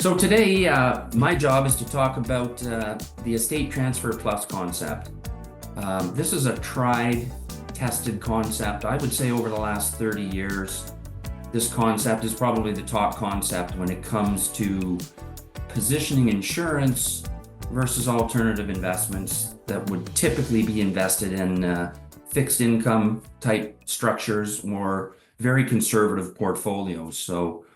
So today, my job is to talk about the Estate Transfer Plus concept. This is a tried, tested concept. I would say over the last 30 years, this concept is probably the top concept when it comes to positioning insurance versus alternative investments that would typically be invested in fixed income type structures or very conservative portfolios. So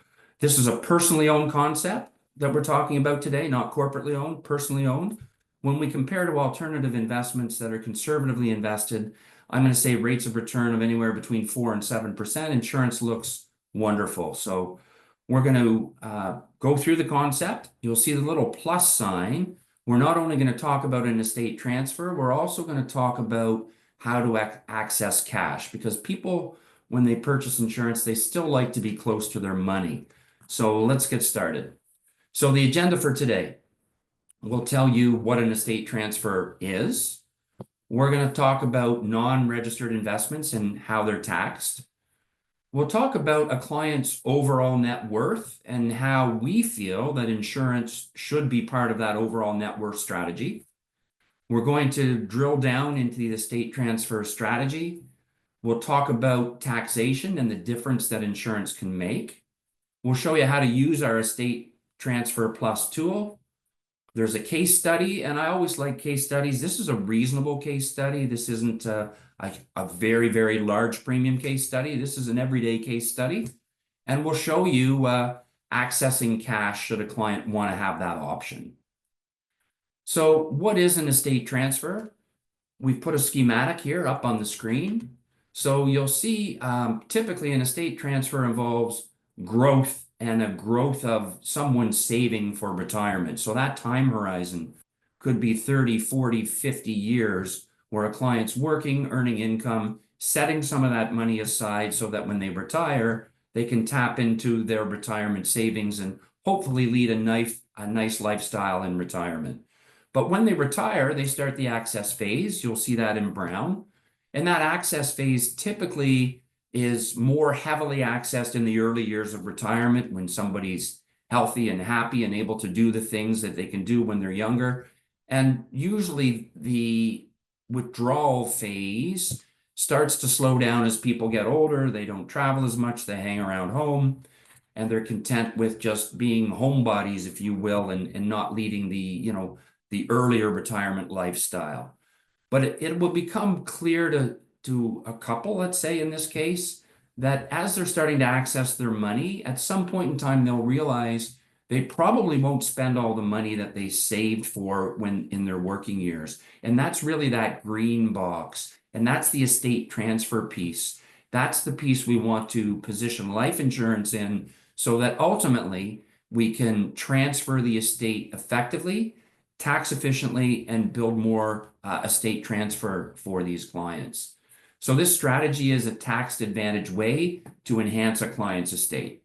this is a personally owned concept that we're talking about today, not corporately owned, personally owned. When we compare to alternative investments that are conservatively invested, I'm going to say rates of return of anywhere between 4 and 7%. Insurance looks wonderful. So we're going to go through the concept. You'll see the little plus sign. We're not only going to talk about an estate transfer, we're also going to talk about how to access cash, because people, when they purchase insurance, they still like to be close to their money. So let's get started. So the agenda for today will tell you what an estate transfer is. We're going to talk about non-registered investments and how they're taxed. We'll talk about a client's overall net worth and how we feel that insurance should be part of that overall net worth strategy. We're going to drill down into the estate transfer strategy. We'll talk about taxation and the difference that insurance can make. We'll show you how to use our Estate Transfer Plus tool. There's a case study, and I always like case studies. This is a reasonable case study. This isn't a very, very large premium case study. This is an everyday case study, and we'll show you accessing cash should a client want to have that option. So what is an estate transfer? We've put a schematic here up on the screen. So you'll see typically an estate transfer involves growth and a growth of someone saving for retirement. So that time horizon could be 30, 40, 50 years where a client's working, earning income, setting some of that money aside so that when they retire, they can tap into their retirement savings and hopefully lead a nice lifestyle in retirement. But when they retire, they start the access phase. You'll see that in brown. And that access phase typically is more heavily accessed in the early years of retirement when somebody's healthy and happy and able to do the things that they can do when they're younger. And usually the withdrawal phase starts to slow down as people get older. They don't travel as much, they hang around home, and they're content with just being homebodies, if you will, and not leading the earlier retirement lifestyle. But it will become clear to a couple, let's say in this case, that as they're starting to access their money, at some point in time, they'll realize they probably won't spend all the money that they saved for when in their working years. And that's really that green box. And that's the estate transfer piece. That's the piece we want to position life insurance in so that ultimately we can transfer the estate effectively, tax efficiently, and build more estate transfer for these clients. So this strategy is a tax advantage way to enhance a client's estate.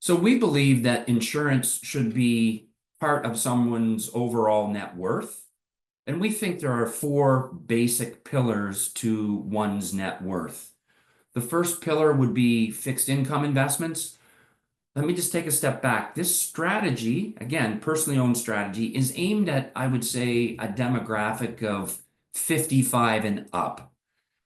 So we believe that insurance should be part of someone's overall net worth. And we think there are 4 basic pillars to one's net worth. The first pillar would be fixed income investments. Let me just take a step back. This strategy, again, personally owned strategy, is aimed at, I would say, a demographic of 55 and up.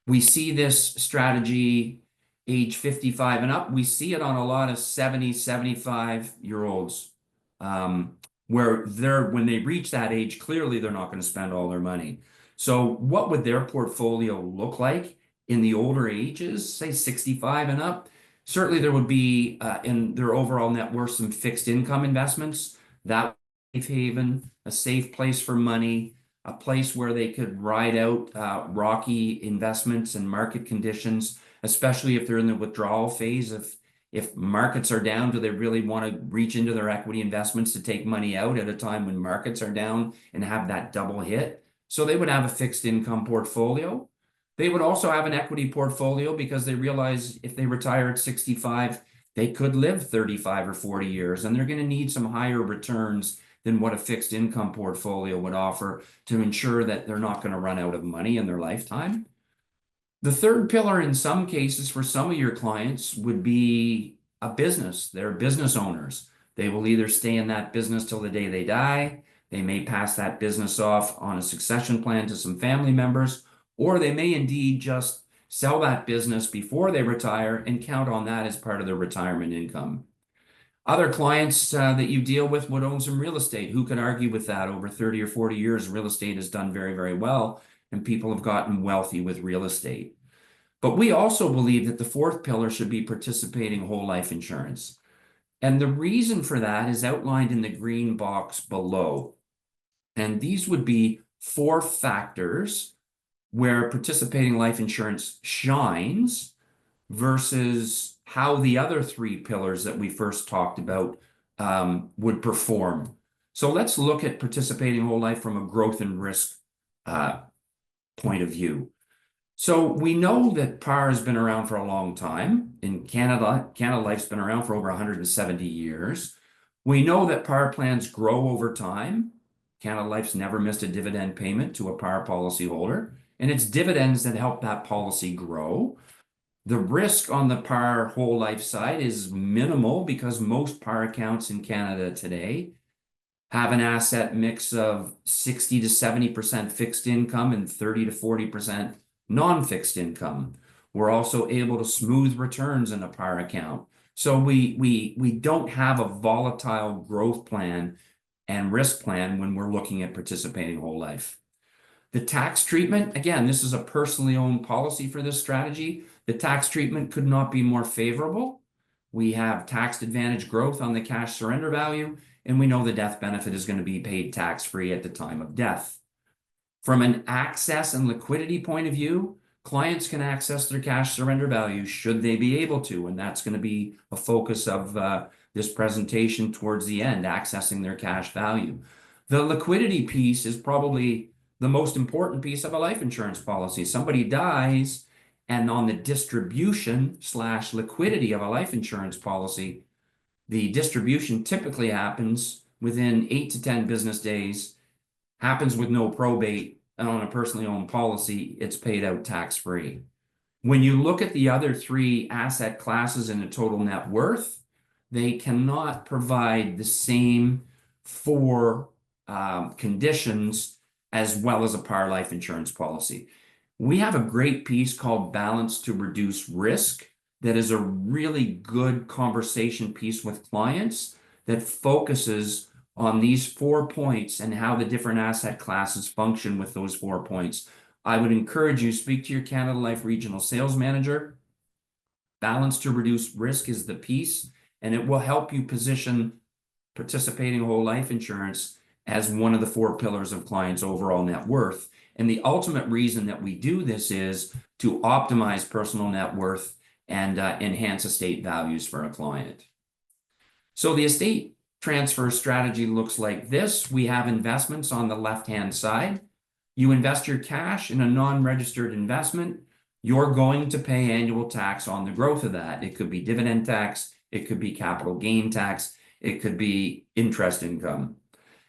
We see this strategy age 55 and up. We see it on a lot of 70, 75-year-olds where when they reach that age, clearly they're not going to spend all their money. So what would their portfolio look like in the older ages, say 65 and up? Certainly there would be in their overall net worth some fixed income investments. That safe haven, a safe place for money, a place where they could ride out rocky investments and market conditions, especially if they're in the withdrawal phase. If markets are down, do they really want to reach into their equity investments to take money out at a time when markets are down and have that double hit? So they would have a fixed income portfolio. They would also have an equity portfolio because they realize if they retire at 65, they could live 35 or 40 years, and they're going to need some higher returns than what a fixed income portfolio would offer to ensure that they're not going to run out of money in their lifetime. The third pillar in some cases for some of your clients would be a business. They're business owners. They will either stay in that business till the day they die. They may pass that business off on a succession plan to some family members, or they may indeed just sell that business before they retire and count on that as part of their retirement income. Other clients that you deal with would own some real estate. Who could argue with that? Over 30 or 40 years, real estate has done very, very well, and people have gotten wealthy with real estate. But we also believe that the fourth pillar should be participating whole life insurance. And the reason for that is outlined in the green box below. And these would be 4 factors where participating life insurance shines versus how the other 3 pillars that we first talked about would perform. So let's look at participating whole life from a growth and risk point of view. So we know that PAR has been around for a long time. In Canada, Canada Life's been around for over 170 years. We know that PAR plans grow over time. Canada Life's never missed a dividend payment to a PAR policyholder, and it's dividends that help that policy grow. The risk on the PAR whole life side is minimal because most PAR accounts in Canada today have an asset mix of 60 to 70% fixed income and 30 to 40% non-fixed income. We're also able to smooth returns in a PAR account. So we don't have a volatile growth plan and risk plan when we're looking at participating whole life. The tax treatment, again, this is a personally owned policy for this strategy. The tax treatment could not be more favorable. We have tax advantage growth on the cash surrender value, and we know the death benefit is going to be paid tax-free at the time of death. From an access and liquidity point of view, clients can access their cash surrender value should they be able to, and that's going to be a focus of this presentation towards the end, accessing their cash value. The liquidity piece is probably the most important piece of a life insurance policy. Somebody dies, and on the distribution/liquidity of a life insurance policy, the distribution typically happens within 8 to 10 business days, happens with no probate, and on a personally owned policy, it's paid out tax-free. When you look at the other 3 asset classes in a total net worth, they cannot provide the same 4 conditions as well as a PAR life insurance policy. We have a great piece called Balance to Reduce Risk that is a really good conversation piece with clients that focuses on these 4 points and how the different asset classes function with those 4 points. I would encourage you to speak to your Canada Life regional sales manager. Balance to Reduce Risk is the piece, and it will help you position participating whole life insurance as one of the 4 pillars of clients' overall net worth. And the ultimate reason that we do this is to optimize personal net worth and enhance estate values for a client. So the estate transfer strategy looks like this. We have investments on the left-hand side. You invest your cash in a non-registered investment. You're going to pay annual tax on the growth of that. It could be dividend tax. It could be capital gain tax. It could be interest income.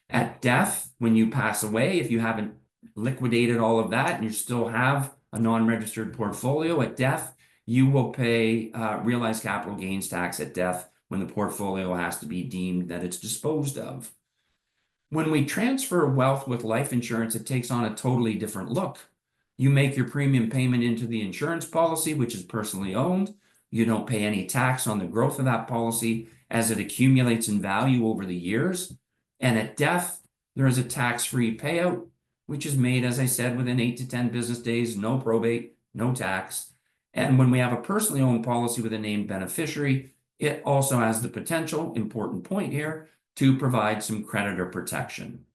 At death, when you pass away, if you haven't liquidated all of that and you still have a non-registered portfolio at death, you will pay realized capital gains tax at death when the portfolio has to be deemed that it's disposed of. When we transfer wealth with life insurance, it takes on a totally different look. You make your premium payment into the insurance policy, which is personally owned. You don't pay any tax on the growth of that policy as it accumulates in value over the years. And at death, there is a tax-free payout, which is made, as I said, within 8 to 10 business days, no probate, no tax. And when we have a personally owned policy with a named beneficiary, it also has the potential, important point here, to provide some creditor protection.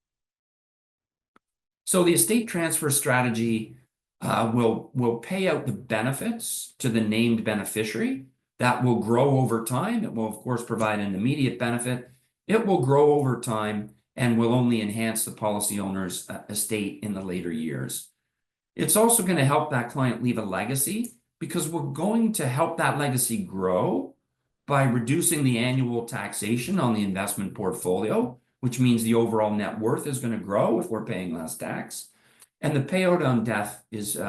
So the estate transfer strategy will pay out the benefits to the named beneficiary. That will grow over time. It will, of course, provide an immediate benefit. It will grow over time and will only enhance the policy owner's estate in the later years. It's also going to help that client leave a legacy because we're going to help that legacy grow by reducing the annual taxation on the investment portfolio, which means the overall net worth is going to grow if we're paying less tax. And the payout on death is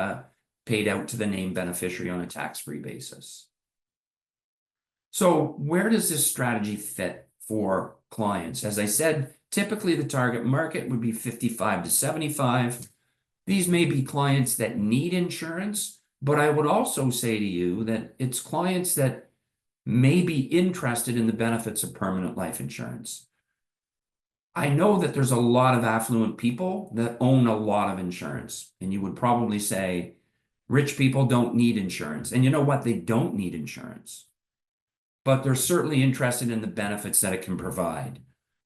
paid out to the named beneficiary on a tax-free basis. So where does this strategy fit for clients. As I said, typically the target market would be 55 to 75. These may be clients that need insurance, but I would also say to you that it's clients that may be interested in the benefits of permanent life insurance. I know that there's a lot of affluent people that own a lot of insurance, and you would probably say rich people don't need insurance. And you know what? They don't need insurance, but they're certainly interested in the benefits that it can provide.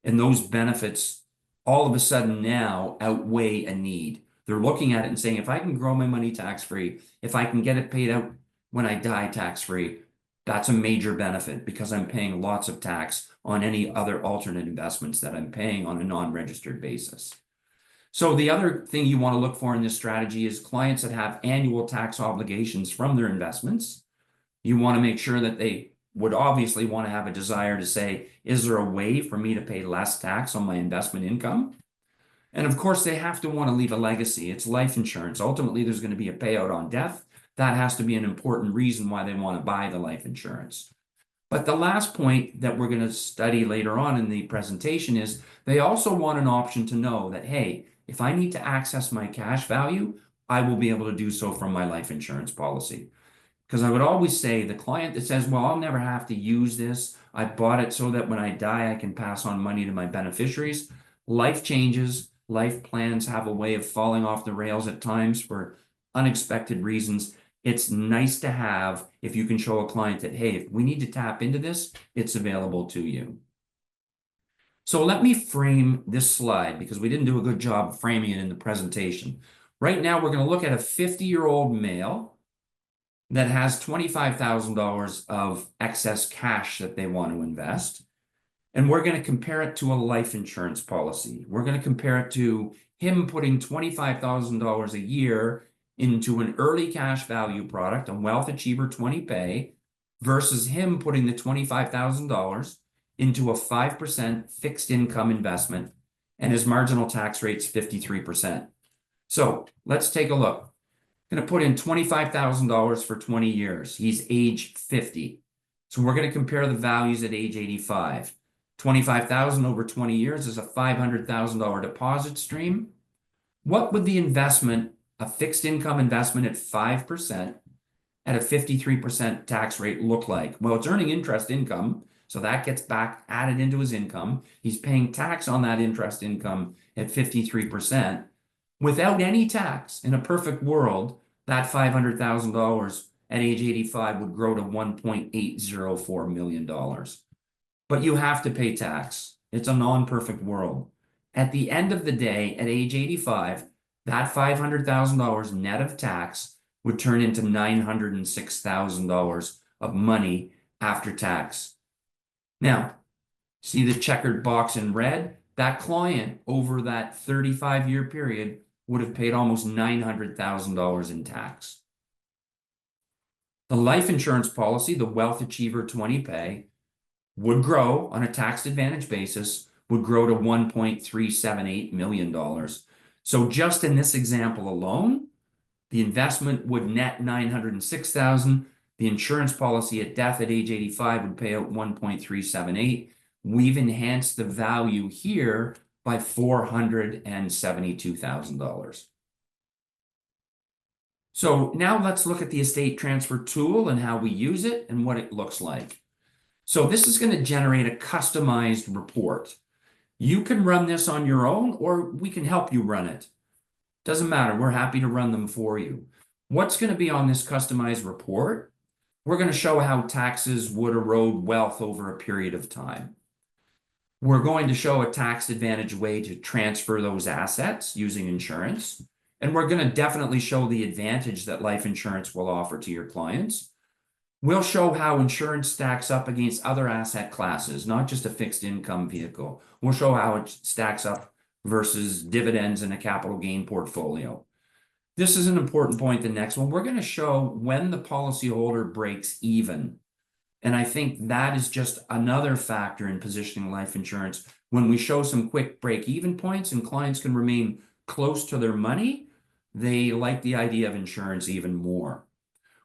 And those benefits all of a sudden now outweigh a need. They're looking at it and saying, if I can grow my money tax-free, if I can get it paid out when I die tax-free, that's a major benefit because I'm paying lots of tax on any other alternate investments that I'm paying on a non-registered basis. So the other thing you want to look for in this strategy is clients that have annual tax obligations from their investments. You want to make sure that they would obviously want to have a desire to say, is there a way for me to pay less tax on my investment income? And of course, they have to want to leave a legacy. It's life insurance. Ultimately, there's going to be a payout on death. That has to be an important reason why they want to buy the life insurance. But the last point that we're going to study later on in the presentation is they also want an option to know that, hey, if I need to access my cash value, I will be able to do so from my life insurance policy. Because I would always say the client that says, well, I'll never have to use this. I bought it so that when I die, I can pass on money to my beneficiaries. Life changes. Life plans have a way of falling off the rails at times for unexpected reasons. It's nice to have if you can show a client that, hey, if we need to tap into this, it's available to you. So let me frame this slide because we didn't do a good job framing it in the presentation. Right now, we're going to look at a 50-year-old male that has $25,000 of excess cash that they want to invest. And we're going to compare it to a life insurance policy. We're going to compare it to him putting $25,000 a year into an early cash value product, a Wealth Achiever 20 pay, versus him putting the $25,000 into a 5% fixed income investment, and his marginal tax rate's 53%. So let's take a look. I'm going to put in $25,000 for 20 years. He's age 50. So we're going to compare the values at age 85. 25,000 over 20 years is a $500,000 deposit stream. What would the investment, a fixed income investment at 5% at a 53% tax rate look like? Well, it's earning interest income, so that gets back added into his income. He's paying tax on that interest income at 53%. Without any tax, in a perfect world, that $500,000 at age 85 would grow to $1.804 million. But you have to pay tax. It's a non-perfect world. At the end of the day, at age 85, that $500,000 net of tax would turn into $906,000 of money after tax. Now, see the checkered box in red? That client over that 35-year period would have paid almost $900,000 in tax. The life insurance policy, the Wealth Achiever 20 pay, would grow on a tax advantage basis, would grow to $1.378 million. So just in this example alone, the investment would net $906,000. The insurance policy at death at age 85 would pay out $1.378. We've enhanced the value here by $472,000. So now let's look at the estate transfer tool and how we use it and what it looks like. So this is going to generate a customized report. You can run this on your own, or we can help you run it. Doesn't matter. We're happy to run them for you. What's going to be on this customized report? We're going to show how taxes would erode wealth over a period of time. We're going to show a tax advantage way to transfer those assets using insurance. And we're going to definitely show the advantage that life insurance will offer to your clients. We'll show how insurance stacks up against other asset classes, not just a fixed income vehicle. We'll show how it stacks up versus dividends in a capital gain portfolio. This is an important point, the next one. We're going to show when the policyholder breaks even. And I think that is just another factor in positioning life insurance. When we show some quick break-even points and clients can remain close to their money, they like the idea of insurance even more.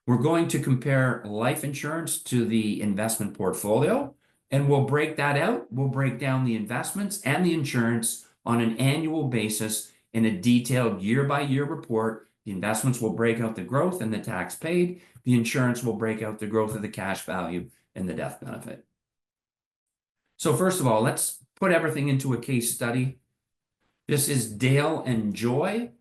We're going to compare life insurance to the investment portfolio, And we'll break that out. We'll break down the investments and the insurance on an annual basis in a detailed year-by-year report. The investments will break out the growth and the tax paid. The insurance will break out the growth of the cash value and the death benefit. So first of all, let's put everything into a case study. This is Dale and Joy.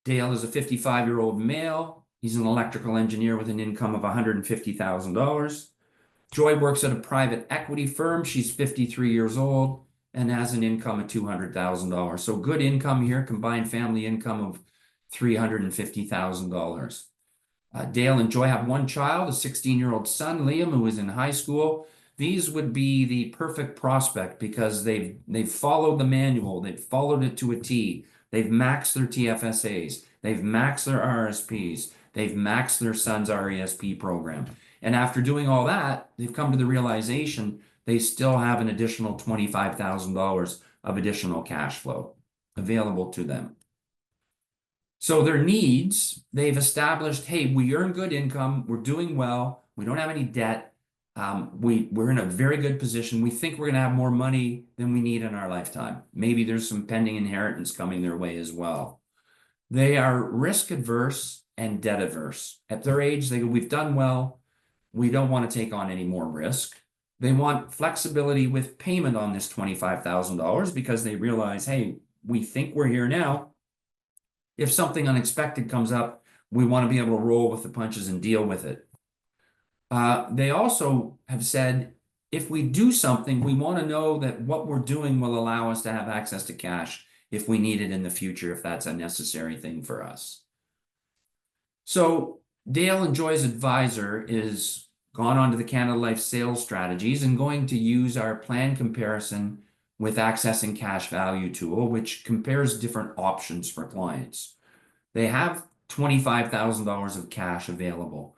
Dale is a 55-year-old male. He's an electrical engineer with an income of $150,000. Joy works at a private equity firm. She's 53 years old and has an income of $200,000. So good income here, combined family income of $350,000. Dale and Joy have one child, a 16-year-old son, Liam, who is in high school. These would be the perfect prospect because they've followed the manual, they've followed it to a T, they've maxed their TFSAs, they've maxed their RSPs, they've maxed their son's RESP program. And after doing all that, they've come to the realization they still have an additional $25,000 of additional cash flow available to them. So their needs, they've established, hey, we earn good income, we're doing well, we don't have any debt, we're in a very good position. We think we're going to have more money than we need in our lifetime. Maybe there's some pending inheritance coming their way as well. They are risk adverse and debt averse. At their age, they go, we've done well, we don't want to take on any more risk. They want flexibility with payment on this $25,000 because they realize, hey, we think we're here now. If something unexpected comes up, we want to be able to roll with the punches and deal with it. They also have said, if we do something, we want to know that what we're doing will allow us to have access to cash if we need it in the future, if that's a necessary thing for us. So Dale and Joy's advisor is gone on to the Canada Life sales strategies and going to use our plan comparison with Accessing Cash Value tool, which compares different options for clients. They have $25,000 of cash available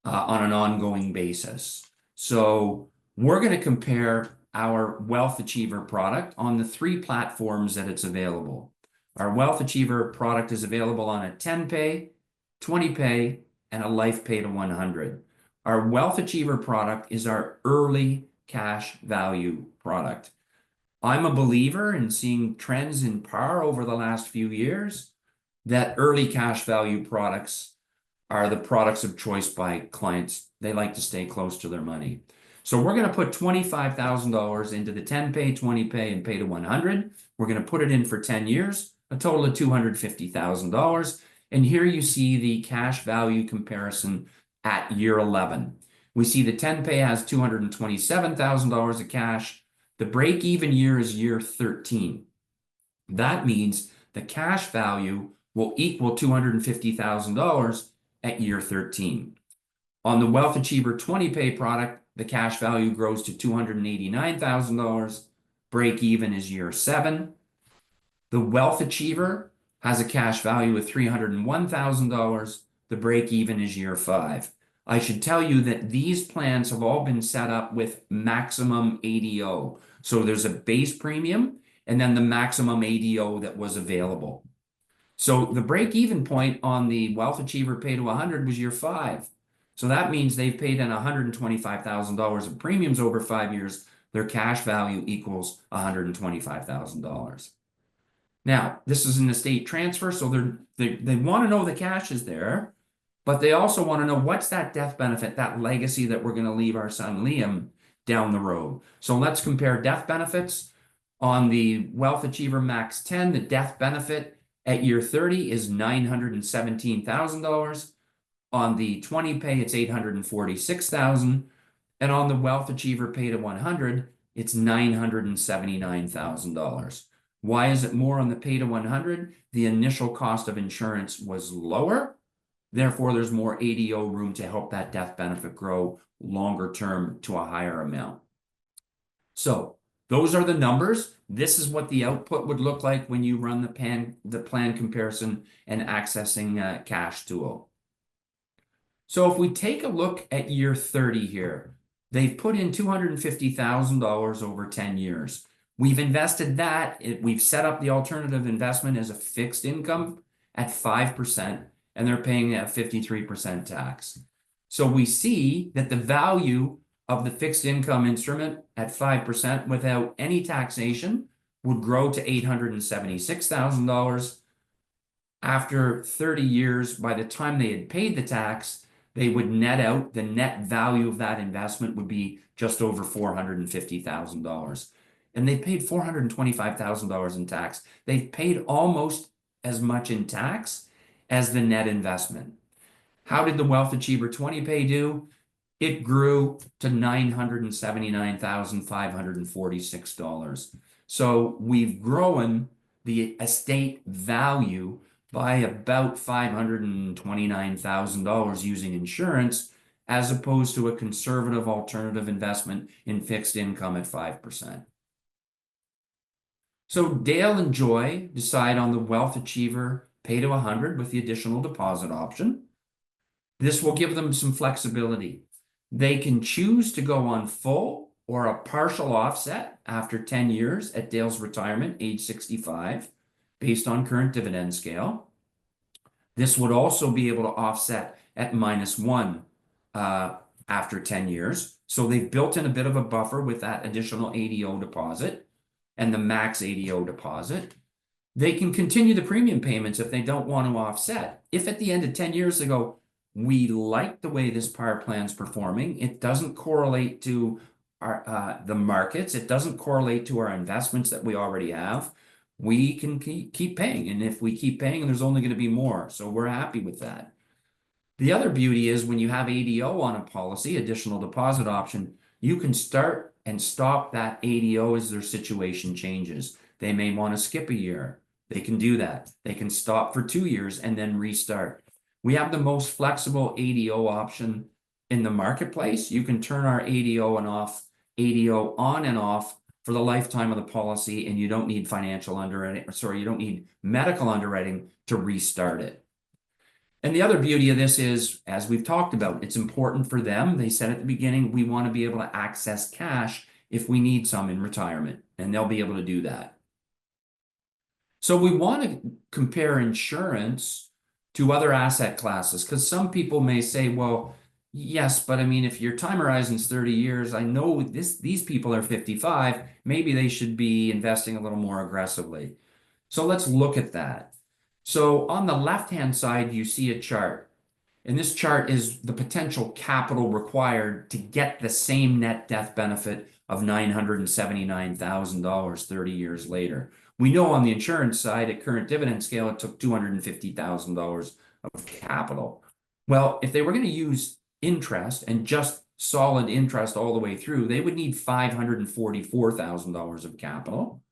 on an ongoing basis. So we're going to compare our Wealth Achiever product on the 3 platforms that it's available. Our Wealth Achiever product is available on a 10-pay, 20-pay, and a life pay to 100. Our Wealth Achiever product is our early cash value product. I'm a believer in seeing trends in PAR over the last few years that early cash value products are the products of choice by clients. They like to stay close to their money. So we're going to put $25,000 into the 10-pay, 20-pay, and pay to 100. We're going to put it in for 10 years, a total of $250,000. And here you see the cash value comparison at year 11. We see the 10-pay has $227,000 of cash. The break-even year is year 13. That means the cash value will equal $250,000 at year 13. On the Wealth Achiever 20-pay product, the cash value grows to $289,000. Break-even is year 7. The Wealth Achiever has a cash value of $301,000. The break-even is year 5. I should tell you that these plans have all been set up with maximum ADO. So there's a base premium and then the maximum ADO that was available. So the break-even point on the Wealth Achiever pay to 100 was year 5. So that means they've paid in $125,000 of premiums over 5 years. Their cash value equals $125,000. Now, this is an estate transfer, so they want to know the cash is there, but they also want to know what's that death benefit, that legacy that we're going to leave our son Liam down the road. So let's compare death benefits. On the Wealth Achiever Max 10, the death benefit at year 30 is $917,000. On the 20-pay, it's $846,000. And on the Wealth Achiever pay to 100, it's $979,000. Why is it more on the pay to 100? The initial cost of insurance was lower. Therefore, there's more ADO room to help that death benefit grow longer term to a higher amount. So those are the numbers. This is what the output would look like when you run the plan comparison and Accessing Cash tool. So if we take a look at year 30 here, they've put in $250,000 over 10 years. We've invested that. We've set up the alternative investment as a fixed income at 5%, and they're paying a 53% tax. So we see that the value of the fixed income instrument at 5% without any taxation would grow to $876,000. After 30 years, by the time they had paid the tax, they would net out the net value of that investment would be just over $450,000. And they paid $425,000 in tax. They've paid almost as much in tax as the net investment. How did the Wealth Achiever 20 pay do? It grew to $979,546. So we've grown the estate value by about $529,000 using insurance, as opposed to a conservative alternative investment in fixed income at 5%. So Dale and Joy decide on the Wealth Achiever pay to 100 with the additional deposit option. This will give them some flexibility. They can choose to go on full or a partial offset after 10 years at Dale's retirement, age 65, based on current dividend scale. This would also be able to offset at -1 after 10 years. So they've built in a bit of a buffer with that additional ADO deposit and the max ADO deposit. They can continue the premium payments if they don't want to offset. If at the end of 10 years they go, we like the way this par plan's performing, it doesn't correlate to our the markets, it doesn't correlate to our investments that we already have, we can keep paying. And if we keep paying, there's only going to be more. So we're happy with that. The other beauty is when you have ADO on a policy, additional deposit option, you can start and stop that ADO as their situation changes. They may want to skip a year. They can do that. They can stop for 2 years and then restart. We have the most flexible ADO option in the marketplace. You can turn our ADO on and off for the lifetime of the policy, and you don't need financial underwriting, you don't need medical underwriting to restart it. And the other beauty of this is, as we've talked about, it's important for them. They said at the beginning, we want to be able to access cash if we need some in retirement, and they'll be able to do that. So we want to compare insurance to other asset classes, because some people may say, well, yes, but I mean, if your time horizon is 30 years, I know these people are 55, maybe they should be investing a little more aggressively. So let's look at that. So on the left-hand side, you see a chart. And this chart is the potential capital required to get the same net death benefit of $979,000 30 years later. We know on the insurance side, at current dividend scale, it took $250,000 of capital. Well, if they were going to use interest and just solid interest all the way through, they would need $544,000 of capital.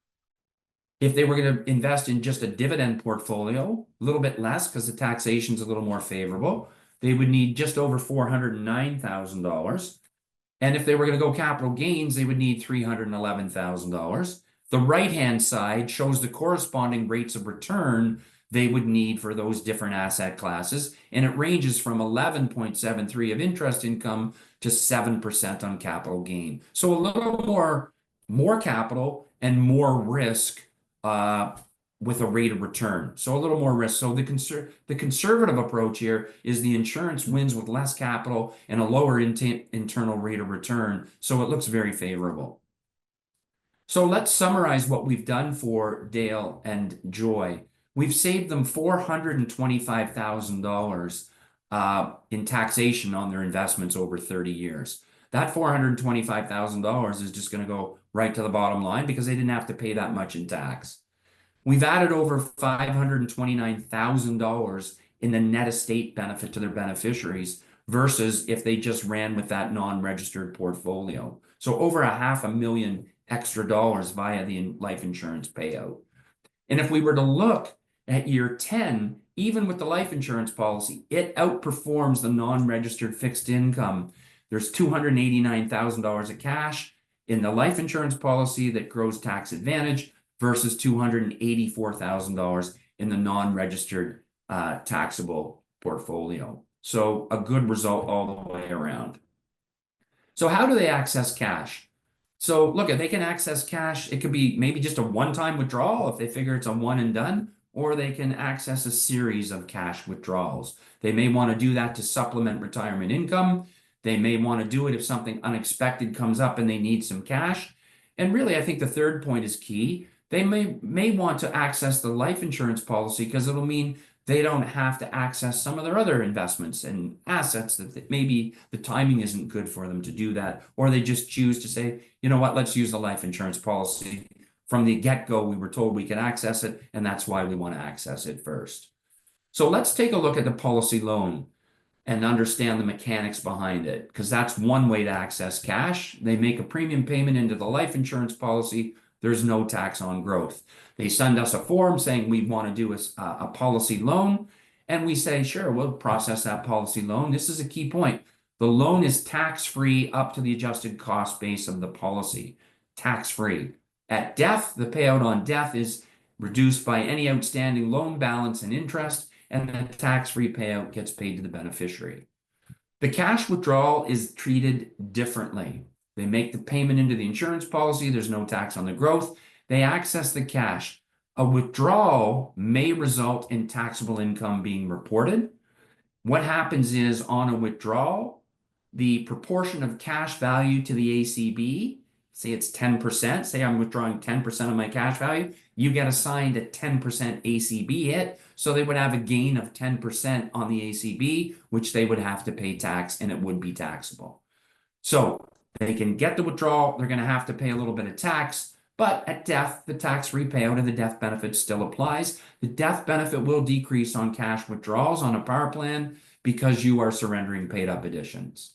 If they were going to invest in just a dividend portfolio, a little bit less because the taxation is a little more favorable, they would need just over $409,000. And if they were going to go capital gains, they would need $311,000. The right-hand side shows the corresponding rates of return they would need for those different asset classes. And it ranges from 11.73 of interest income to 7% on capital gain. So a little more capital and more risk with a rate of return. So a little more risk. So the conservative approach here is the insurance wins with less capital and a lower internal rate of return. So it looks very favorable. So let's summarize what we've done for Dale and Joy. We've saved them $425,000 in taxation on their investments over 30 years. That $425,000 is just going to go right to the bottom line because they didn't have to pay that much in tax. We've added over $529,000 in the net estate benefit to their beneficiaries versus if they just ran with that non-registered portfolio. So over $500,000 extra dollars via the life insurance payout. And if we were to look at year 10, even with the life insurance policy, it outperforms the non-registered fixed income. There's $289,000 of cash in the life insurance policy that grows tax advantage versus $284,000 in the non-registered taxable portfolio. So a good result all the way around. So how do they access cash? So look, if they can access cash, it could be maybe just a one-time withdrawal if they figure it's a one and done, or they can access a series of cash withdrawals. They may want to do that to supplement retirement income. They may want to do it if something unexpected comes up and they need some cash. And really, I think the third point is key. They may want to access the life insurance policy because it'll mean they don't have to access some of their other investments and assets that maybe the timing isn't good for them to do that, or they just choose to say, you know what, let's use the life insurance policy. From the get-go, we were told we could access it, and that's why we want to access it first. So let's take a look at the policy loan and understand the mechanics behind it, because that's one way to access cash. They make a premium payment into the life insurance policy. There's no tax on growth. They send us a form saying we want to do a policy loan, and we say, sure, we'll process that policy loan. This is a key point. The loan is tax-free up to the adjusted cost base of the policy, tax-free. At death, the payout on death is reduced by any outstanding loan balance and interest, and the tax-free payout gets paid to the beneficiary. The cash withdrawal is treated differently. They make the payment into the insurance policy. There's no tax on the growth. They access the cash. A withdrawal may result in taxable income being reported. What happens is on a withdrawal, the proportion of cash value to the ACB, say it's 10%, say I'm withdrawing 10% of my cash value, you get assigned a 10% ACB hit. So they would have a gain of 10% on the ACB, which they would have to pay tax, and it would be taxable. So they can get the withdrawal, they're going to have to pay a little bit of tax, but at death, the tax-free payout of the death benefit still applies. The death benefit will decrease on cash withdrawals on a power plan because you are surrendering paid-up additions.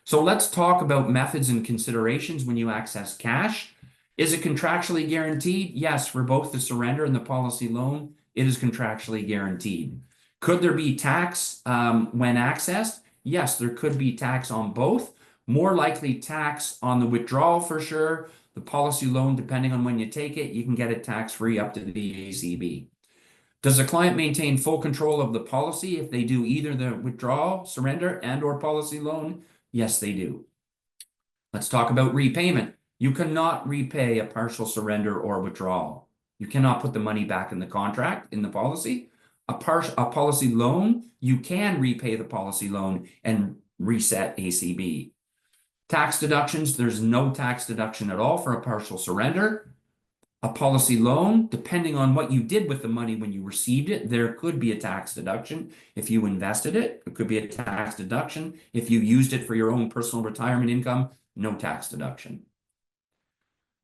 So let's talk about methods and considerations when you access cash. Is it contractually guaranteed? Yes, for both the surrender and the policy loan, it is contractually guaranteed. Could there be tax when accessed? Yes, there could be tax on both. More likely tax on the withdrawal for sure. The policy loan, depending on when you take it, you can get it tax-free up to the ACB. Does the client maintain full control of the policy if they do either the withdrawal, surrender, and/or policy loan? Yes, they do. Let's talk about repayment. You cannot repay a partial surrender or withdrawal. You cannot put the money back in the contract, in the policy. A policy loan, you can repay the policy loan and reset ACB. Tax deductions, there's no tax deduction at all for a partial surrender. A policy loan, depending on what you did with the money when you received it, there could be a tax deduction. If you invested it, it could be a tax deduction. If you used it for your own personal retirement income, no tax deduction.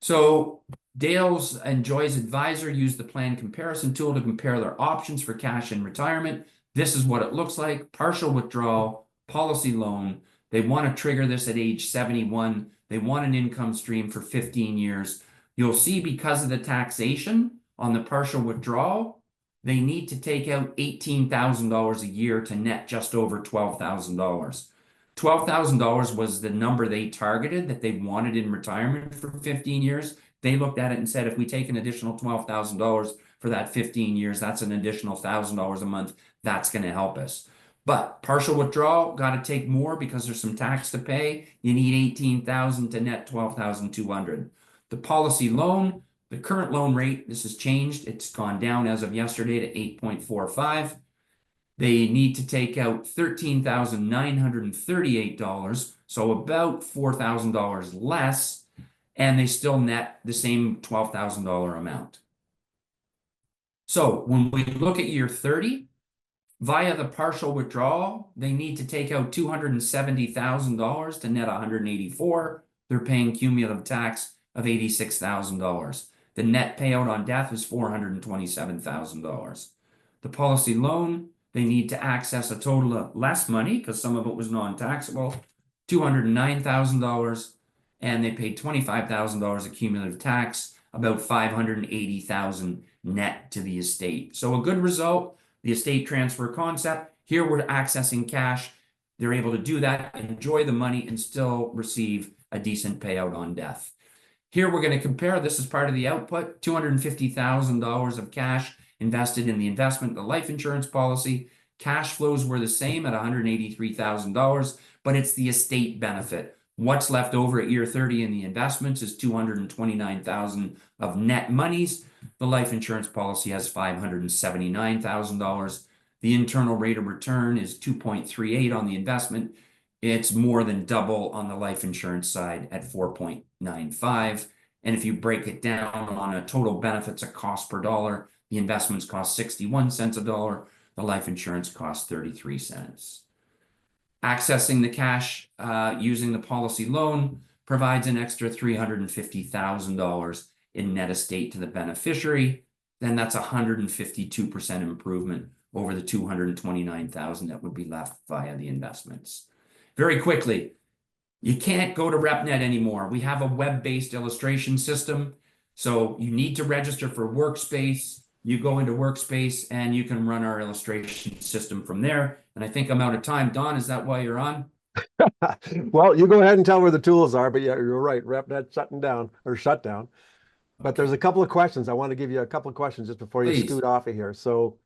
So Dale's and Joy's advisor used the plan comparison tool to compare their options for cash in retirement. This is what it looks like. Partial withdrawal, policy loan. They want to trigger this at age 71. They want an income stream for 15 years. You'll see because of the taxation on the partial withdrawal, they need to take out $18,000 a year to net just over $12,000. $12,000 was the number they targeted that they wanted in retirement for 15 years. They looked at it and said, if we take an additional $12,000 for that 15 years, that's an additional $1,000 a month. That's going to help us. But partial withdrawal, got to take more because there's some tax to pay. You need $18,000 to net $12,200. The policy loan, the current loan rate, this has changed. It's gone down as of yesterday to 8.45. They need to take out $13,938, so about $4,000 less, and they still net the same $12,000 amount. So when we look at year 30, via the partial withdrawal, they need to take out $270,000 to net $184,000. They're paying cumulative tax of $86,000. The net payout on death is $427,000. The policy loan, they need to access a total of less money because some of it was non-taxable, $209,000, and they paid $25,000 of cumulative tax, about $580,000 net to the estate. So a good result. The estate transfer concept. Here we're accessing cash. They're able to do that, enjoy the money, and still receive a decent payout on death. Here we're going to compare, this is part of the output, $250,000 of cash invested in the investment, the life insurance policy. Cash flows were the same at $183,000, but it's the estate benefit. What's left over at year 30 in the investments is $229,000 of net monies. The life insurance policy has $579,000. The internal rate of return is 2.38 on the investment. It's more than double on the life insurance side at 4.95. And if you break it down on a total benefits, a cost per dollar, the investments cost 61 cents a dollar, the life insurance costs 33 cents. Accessing the cash using the policy loan provides an extra $350,000 in net estate to the beneficiary. Then that's 152% improvement over the 229,000 that would be left via the investments. Very quickly, you can't go to RepNet anymore. We have a web-based illustration system. So you need to register for Workspace. You go into Workspace and you can run our illustration system from there. And I think I'm out of time. Don, is that why you're on? Well, you go ahead and tell where the tools are, but yeah, you're right. RepNet shutting down or shut down. But there's a couple of questions. I want to give you a couple of questions just before you scoot off of here. So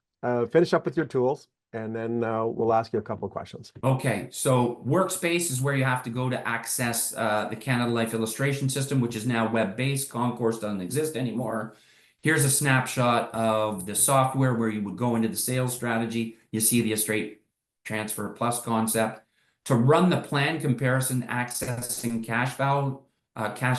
finish up with your tools, and then we'll ask you a couple of questions. Okay, so Workspace is where you have to go to access the Canada Life illustration system, which is now web-based. Concourse doesn't exist anymore. Here's a snapshot of the software where you would go into the sales strategy. You see the estate transfer plus concept. To run the plan comparison accessing cash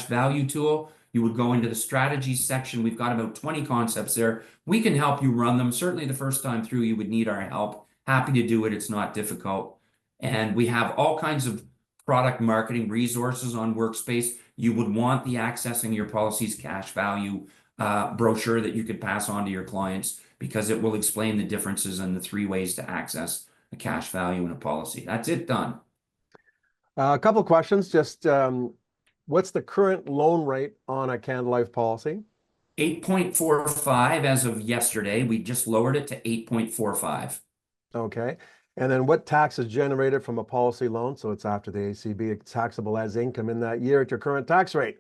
value tool, you would go into the strategy section. We've got about 20 concepts there. We can help you run them. Certainly the first time through, you would need our help. Happy to do it. It's not difficult. And we have all kinds of product marketing resources on Workspace. You would want the accessing your policies cash value brochure that you could pass on to your clients, because it will explain the differences and the 3 ways to access a cash value in a policy. That's it, done. A couple of questions. Just what's the current loan rate on a Canada Life policy? 8.45 as of yesterday. We just lowered it to 8.45. Okay. And then what tax is generated from a policy loan? So it's after the ACB, it's taxable as income in that year at your current tax rate.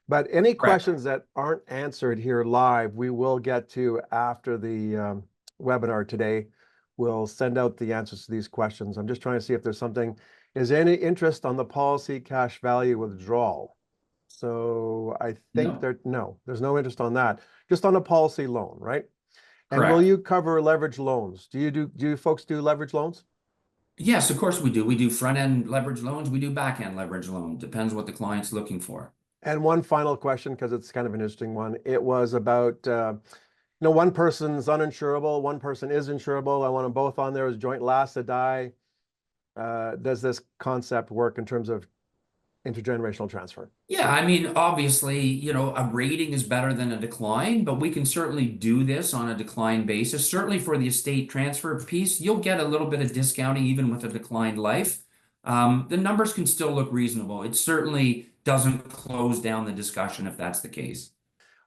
But any questions that aren't answered here live, we will get to after the webinar today. We'll send out the answers to these questions. I'm just trying to see if there's something. Is there any interest on the policy cash value withdrawal? So I think there's no interest on that. Just on a policy loan, right? And will you cover leverage loans? Do you folks do leverage loans? Yes, of course we do. We do front-end leverage loans. We do back-end leverage loans. Depends what the client's looking for. And one final question, because it's kind of an interesting one. It was about, one person's uninsurable, one person is insurable. I want them both on there as joint last to die. Does this concept work in terms of intergenerational transfer? Yeah, I mean, obviously, a rating is better than a decline, but we can certainly do this on a decline basis. Certainly for the estate transfer piece, you'll get a little bit of discounting even with a declined life. The numbers can still look reasonable. It certainly doesn't close down the discussion if that's the case.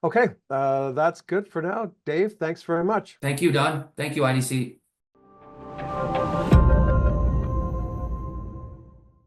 Okay, that's good for now. Dave, thanks very much. Thank you, Don. Thank you, IDC.